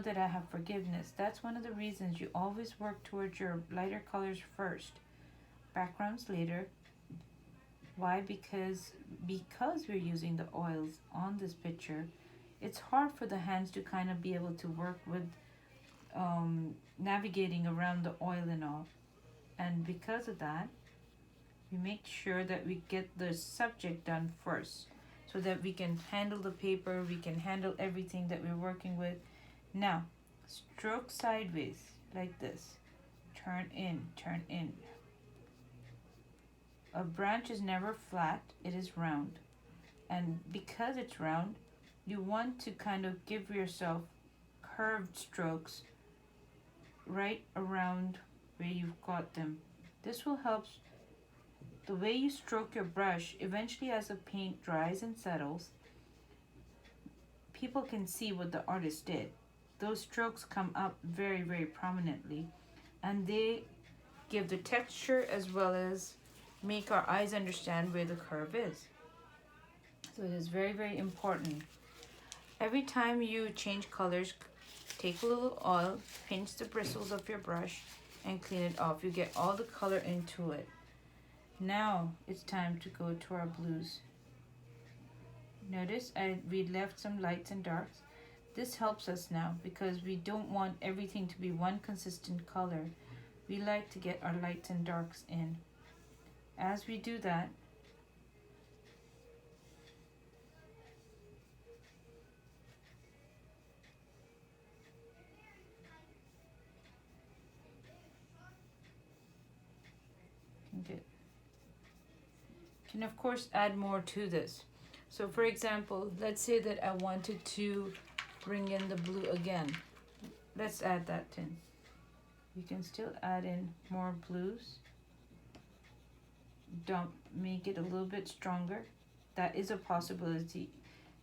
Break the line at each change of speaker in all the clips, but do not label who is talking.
know that I have forgiveness. That's one of the reasons you always work towards your lighter colors first, backgrounds later. Why? Because we're using the oils on this picture, it's hard for the hands to kind of be able to work with navigating around the oil and all. And because of that, we make sure that we get the subject done first so that we can handle the paper, we can handle everything that we're working with. Now, stroke sideways like this. Turn in, turn in. A branch is never flat, it is round. And because it's round, you want to kind of give yourself curved strokes right around where you've got them. This will help the way you stroke your brush. Eventually, as the paint dries and settles, people can see what the artist did. Those strokes come up very, very prominently, and they give the texture as well as make our eyes understand where the curve is. So it is very, very important. Every time you change colors, take a little oil, pinch the bristles of your brush, and clean it off. You get all the color into it. Now it's time to go to our blues. Notice we left some lights and darks. This helps us now because we don't want everything to be one consistent color. We like to get our lights and darks in. As we do that, can of course add more to this. So for example, let's say that I wanted to bring in the blue again. Let's add that in. You can still add in more blues. Don't make it a little bit stronger. That is a possibility.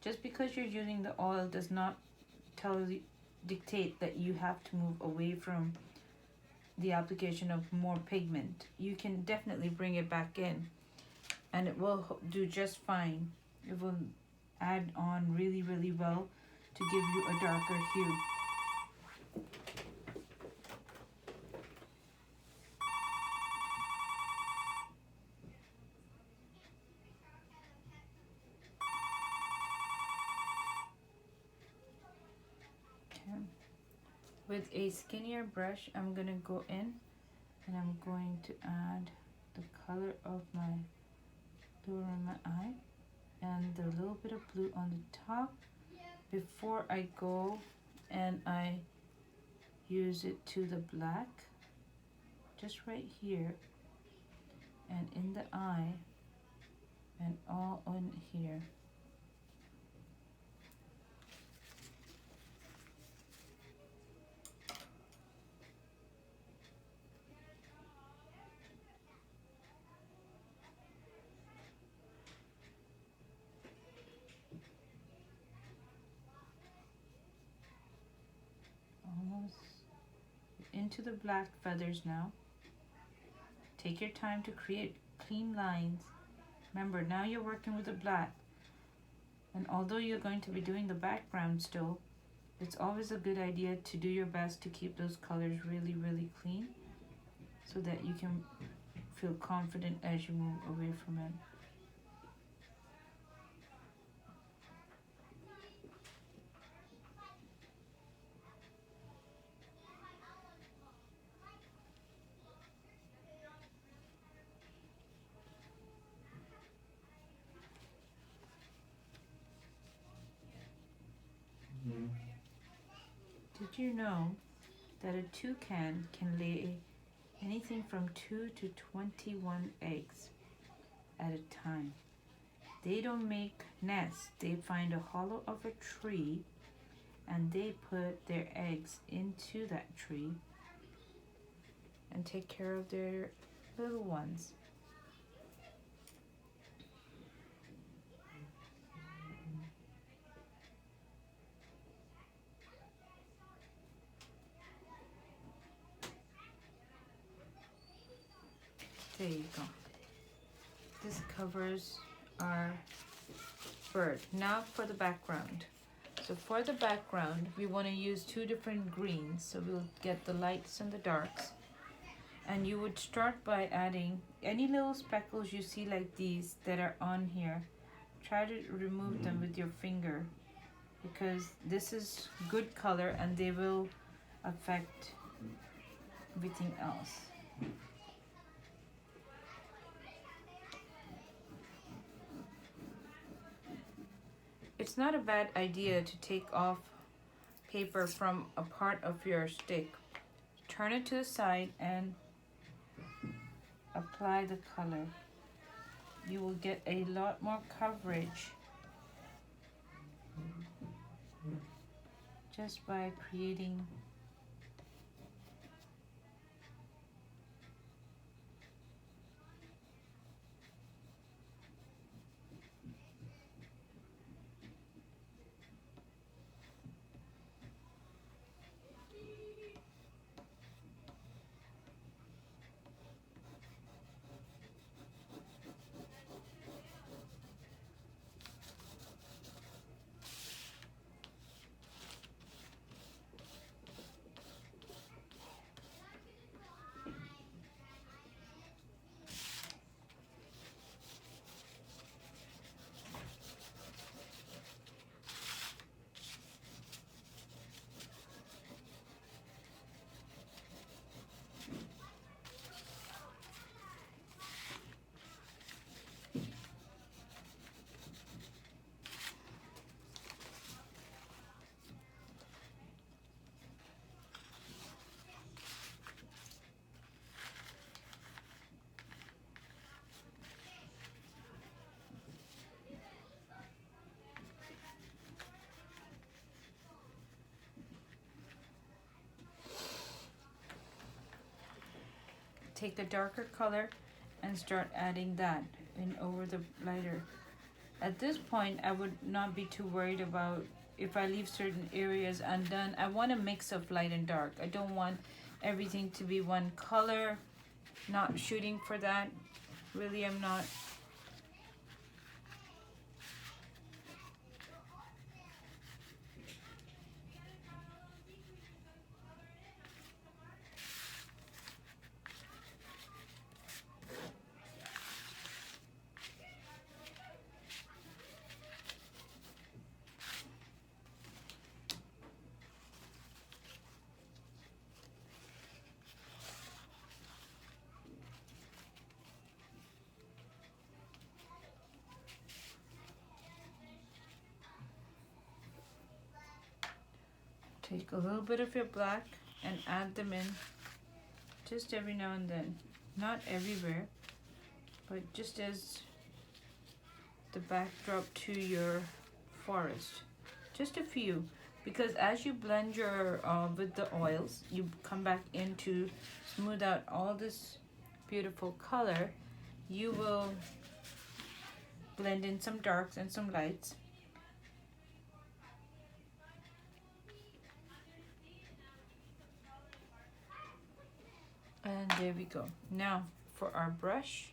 Just because you're using the oil does not dictate that you have to move away from the application of more pigment. You can definitely bring it back in and it will do just fine. It will add on really, really well to give you a darker hue. Okay. With a skinnier brush, I'm going to go in and I'm going to add the color of my blue around my eye and the little bit of blue on the top before I go and I use it to the black, just right here and in the eye and all in here. Almost into the black feathers now. Take your time to create clean lines. Remember, now you're working with the black. And although you're going to be doing the background still, it's always a good idea to do your best to keep those colors really, really clean so that you can feel confident as you move away from it. Did you know that a toucan can lay anything from 2 to 21 eggs at a time? They don't make nests. They find a hollow of a tree and they put their eggs into that tree and take care of their little ones. There you go. This covers our bird. Now for the background. So for the background, we want to use two different greens. So we'll get the lights and the darks. And you would start by adding any little speckles you see like these that are on here. Try to remove them with your finger because this is good color and they will affect everything else. It's not a bad idea to take off paper from a part of your stick. Turn it to the side and apply the color. You will get a lot more coverage just by creating take the darker color and start adding that in over the lighter. At this point, I would not be too worried about if I leave certain areas undone. I want a mix of light and dark. I don't want everything to be one color. Not shooting for that. Really, I'm not. Take a little bit of your black and add them in just every now and then. Not everywhere, but just as the backdrop to your forest. Just a few, because as you blend your with the oils, you come back in to smooth out all this beautiful color. You will blend in some darks and some lights. And there we go. Now for our brush.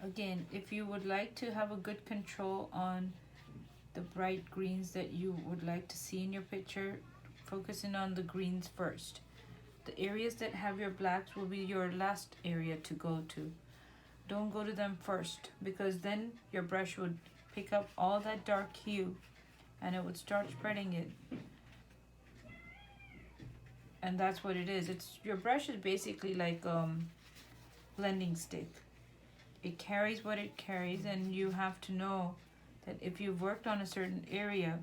Again, if you would like to have a good control on the bright greens that you would like to see in your picture, focusing on the greens first. The areas that have your blacks will be your last area to go to. Don't go to them first, because then your brush would pick up all that dark hue and it would start spreading it. And that's what it is. It's your brush is basically like blending stick. It carries what it carries, and you have to know that if you've worked on a certain area,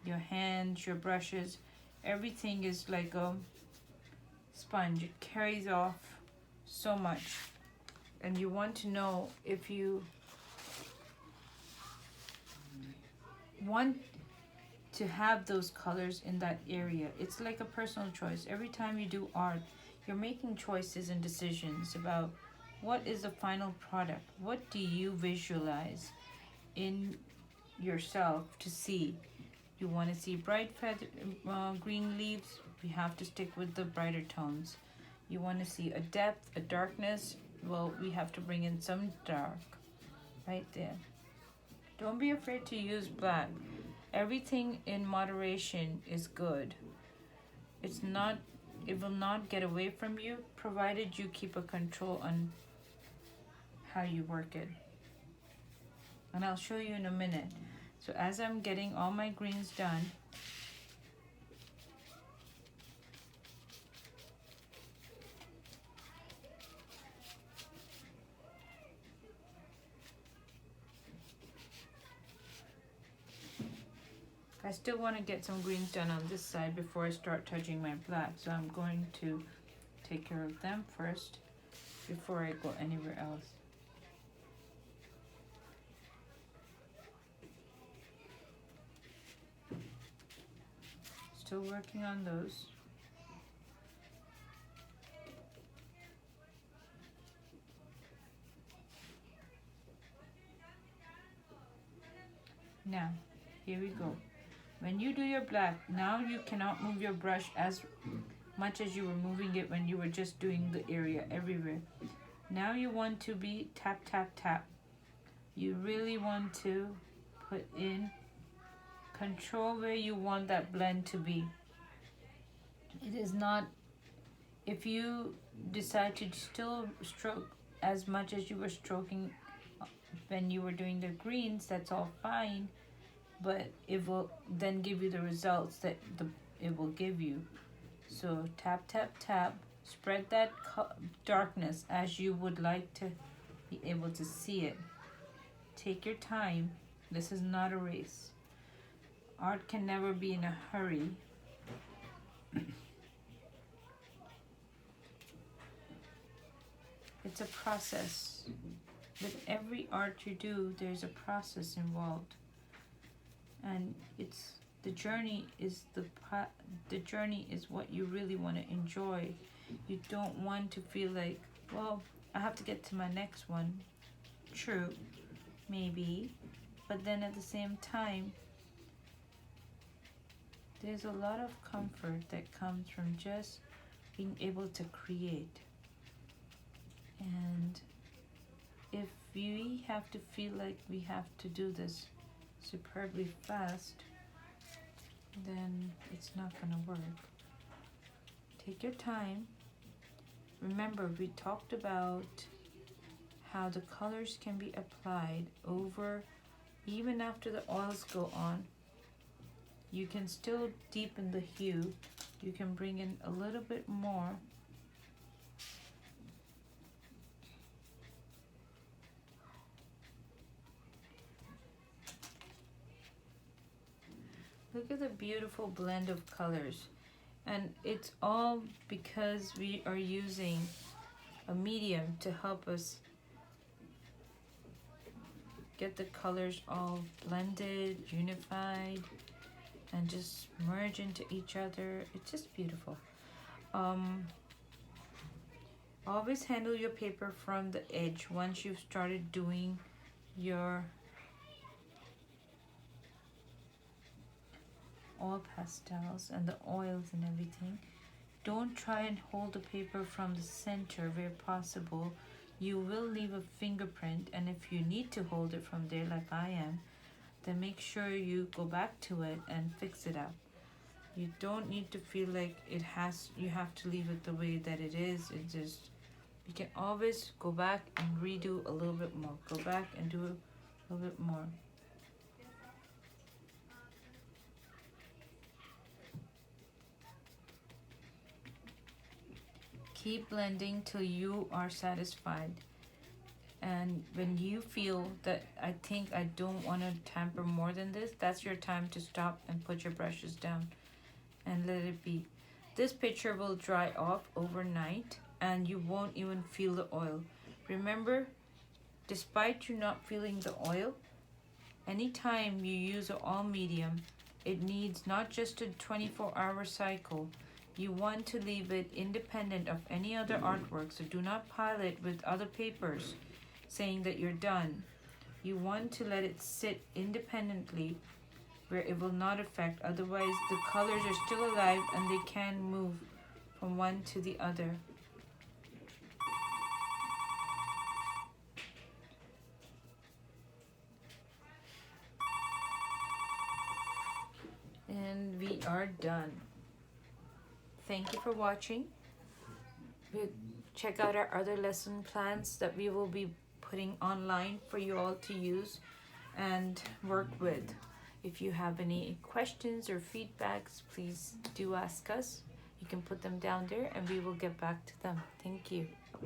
your hands, your brushes, everything is like a sponge. It carries off so much, and you want to know if you want to have those colors in that area. It's like a personal choice. Every time you do art, you're making choices and decisions about what is the final product. What do you visualize in yourself to see? You want to see bright green leaves, we have to stick with the brighter tones. You want to see a depth, a darkness, well, we have to bring in some dark right there. Don't be afraid to use black. Everything in moderation is good. It will not get away from you provided you keep a control on how you work it. And I'll show you in a minute. So as I'm getting all my greens done, I still want to get some greens done on this side before I start touching my black. So I'm going to take care of them first before I go anywhere else. Still working on those. Now, here we go. When you do your black, now you cannot move your brush as much as you were moving it when you were just doing the area everywhere. Now you want to be tap, tap, tap. You really want to put in control where you want that blend to be. It is not, if you decide to still stroke as much as you were stroking when you were doing the greens, that's all fine. But it will then give you the results that it will give you. So tap, tap, tap. Spread that darkness as you would like to be able to see it. Take your time. This is not a race. Art can never be in a hurry. It's a process. With every art you do, there's a process involved. And it's the journey is the journey is what you really want to enjoy. You don't want to feel like, well, I have to get to my next one. True, maybe, but then at the same time, there's a lot of comfort that comes from just being able to create. And if we have to feel like we have to do this superbly fast, then it's not gonna work. Take your time. Remember, we talked about how the colors can be applied over even after the oils go on. You can still deepen the hue. You can bring in a little bit more. Look at the beautiful blend of colors. And it's all because we are using a medium to help us get the colors all blended, unified, and just merge into each other. It's just beautiful. Always handle your paper from the edge once you've started doing your all pastels and the oils and everything. Don't try and hold the paper from the center where possible. You will leave a fingerprint, and if you need to hold it from there like I am, then make sure you go back to it and fix it up. You don't need to feel like you have to leave it the way that it is. It just, you can always go back and redo a little bit more. Go back and do a little bit more. Keep blending till you are satisfied. And when you feel that I think I don't want to tamper more than this, that's your time to stop and put your brushes down and let it be. This picture will dry off overnight and you won't even feel the oil. Remember, despite you not feeling the oil, anytime you use an oil medium, it needs not just a 24-hour cycle. You want to leave it independent of any other artwork, so do not pile it with other papers saying that you're done. You want to let it sit independently where it will not affect. Otherwise, the colors are still alive and they can move from one to the other. And we are done. Thank you for watching. Check out our other lesson plans that we will be putting online for you all to use and work with. If you have any questions or feedbacks, please do ask us. You can put them down there and we will get back to them. Thank you.